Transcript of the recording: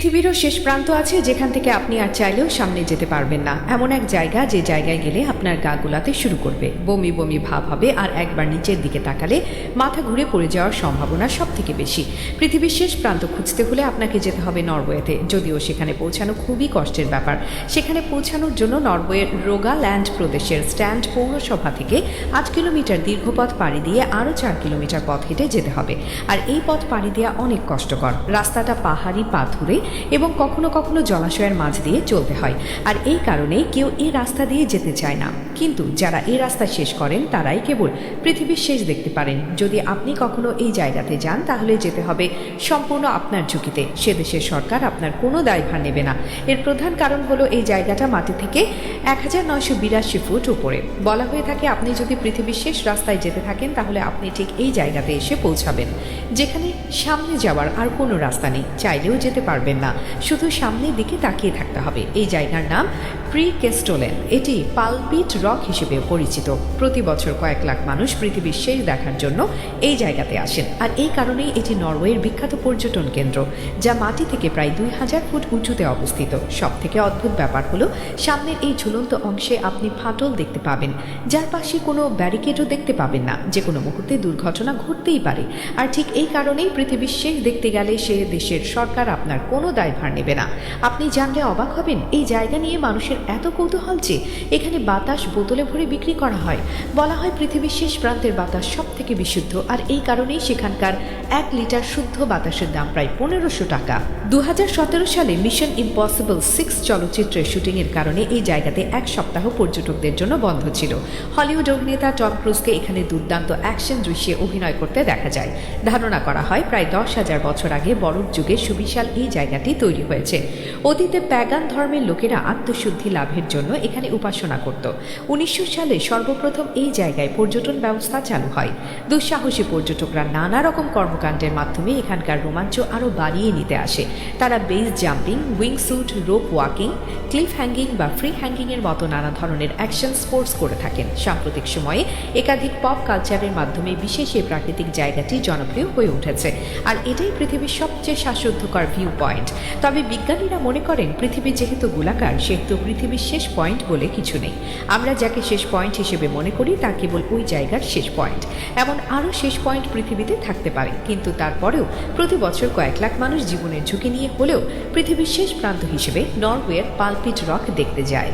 পৃথিবীরও শেষ প্রান্ত আছে যেখান থেকে আপনি আর চাইলেও সামনে যেতে পারবেন না। এমন এক জায়গা যে জায়গায় গেলে আপনার গা গুলাতে শুরু করবে, বমি বমি ভাব হবে, আর একবার নিচের দিকে তাকালে মাথা ঘুরে পড়ে যাওয়ার সম্ভাবনা সব থেকে বেশি। পৃথিবীর শেষ প্রান্ত খুঁজতে হলে আপনাকে যেতে হবে নরওয়েতে, যদিও সেখানে পৌঁছানো খুবই কষ্টের ব্যাপার। সেখানে পৌঁছানোর জন্য নরওয়ের রোগাল্যান্ড প্রদেশের স্ট্যান্ড পৌরসভা থেকে 8 কিলোমিটার দীর্ঘ পথ পাড়ি দিয়ে আরও 4 কিলোমিটার পথ হেঁটে যেতে হবে। আর এই পথ পাড়ি দেওয়া অনেক কষ্টকর। রাস্তাটা পাহাড়ি, পাথুরে এবং কখনো কখনো জলাশয়ের মাঝ দিয়ে চলতে হয়। আর এই কারণে কেউ এই রাস্তা দিয়ে যেতে চায় না। কিন্তু যারা এই রাস্তা শেষ করেন তারাই কেবল পৃথিবীর শেষ দেখতে পারেন। যদি আপনি কখনো এই জায়গাতে যান তাহলে যেতে হবে সম্পূর্ণ আপনার ঝুঁকিতে। সে দেশের সরকার আপনার কোনো দায়ভার নেবে না। এর প্রধান কারণ হলো এই জায়গাটা মাটি থেকে 1982 ফুট উপরে। বলা হয়ে থাকে আপনি যদি পৃথিবীর শেষ রাস্তায় যেতে থাকেন তাহলে আপনি ঠিক এই জায়গাতে এসে পৌঁছাবেন, যেখানে সামনে যাওয়ার আর কোনো রাস্তা নেই। চাইলেও যেতে পারবেন না, শুধু সামনের দিকে তাকিয়ে থাকতে হবে। এই জায়গার নাম প্রি-কেস্টোলেন। এটি পালপিট রক হিসেবে পরিচিত। প্রতি বছর কয়েক লাখ মানুষ পৃথিবীর শেষ দেখার জন্য এই জায়গাতে আসেন। আর এই কারণেই এটি নরওয়ের বিখ্যাত পর্যটন কেন্দ্র, যা মাটি থেকে প্রায় 2000 ফুট উঁচুতে অবস্থিত। সব থেকে অদ্ভুত ব্যাপার হলো সামনের এই ঝুলন্ত অংশে আপনি ফাটল দেখতে পাবেন, যার পাশে কোনো ব্যারিকেডও দেখতে পাবেন না। যে কোনো মুহূর্তে দুর্ঘটনা ঘটতেই পারে। আর ঠিক এই কারণেই পৃথিবীর শেষ দেখতে গেলে সে দেশের সরকার আপনার কোনো দায়ভার নেবে না। আপনি জানলে অবাক হবেন এই জায়গা নিয়ে মানুষের এত কৌতূহল যে এখানে বাতাস বোতলে ভরে বিক্রি করা হয়। বলা হয় পৃথিবীর শেষ প্রান্তের বাতাস সব থেকে বিশুদ্ধ। আর এই কারণেই সেখানকার 1 লিটার শুদ্ধ বাতাসের দাম প্রায় 1500 টাকা। 2017 সালে মিশন ইম্পসিবল 6 চলচ্চিত্রের শুটিংয়ের কারণে এই জায়গাতে 1 সপ্তাহ পর্যটকদের জন্য বন্ধ ছিল। হলিউড অভিনেতা টম ক্রুজকে এখানে দুর্দান্ত অ্যাকশন দৃশ্যে অভিনয় করতে দেখা যায়। ধারণা করা হয় প্রায় 10,000 বছর আগে বরফ যুগে সুবিশাল এই জায়গাটি তৈরি হয়েছে। অতীতে প্যাগান ধর্মের লোকেরা আত্মশুদ্ধি লাভের জন্য এখানে উপাসনা করত। 1900 সালে সর্বপ্রথম এই জায়গায় পর্যটন ব্যবস্থা চালু হয়। দুঃসাহসী পর্যটকরা নানা রকম কর্মকাণ্ডের মাধ্যমে এখানকার রোমাঞ্চ আরও বাড়িয়ে নিতে আসে। তারা base jumping, wingsuit, rope walking, cliff hanging বা ফ্রি হ্যাঙ্গিংয়ের মতো নানা ধরনের অ্যাকশন স্পোর্টস করে থাকেন। সাম্প্রতিক সময়ে একাধিক পপ কালচারের মাধ্যমে বিশেষ এই প্রাকৃতিক জায়গাটি জনপ্রিয় হয়ে উঠেছে। আর এটাই পৃথিবীর সবচেয়ে শ্বাসরুদ্ধকর ভিউ পয়েন্ট। তবে বিজ্ঞানীরা মনে করেন পৃথিবী যেহেতু গোলাকার, সেহেতু পৃথিবীর শেষ পয়েন্ট বলে কিছু নেই। আমরা যাকে শেষ পয়েন্ট হিসেবে মনে করি তা কেবল ওই জায়গার শেষ পয়েন্ট। এমন আরও শেষ পয়েন্ট পৃথিবীতে থাকতে পারে, কিন্তু তারপরেও প্রতি বছর কয়েক লাখ মানুষ জীবনের ঝুঁকি নিয়ে হলেও পৃথিবীর শেষ প্রান্ত হিসেবে নরওয়ের পালপিট রক দেখতে যায়।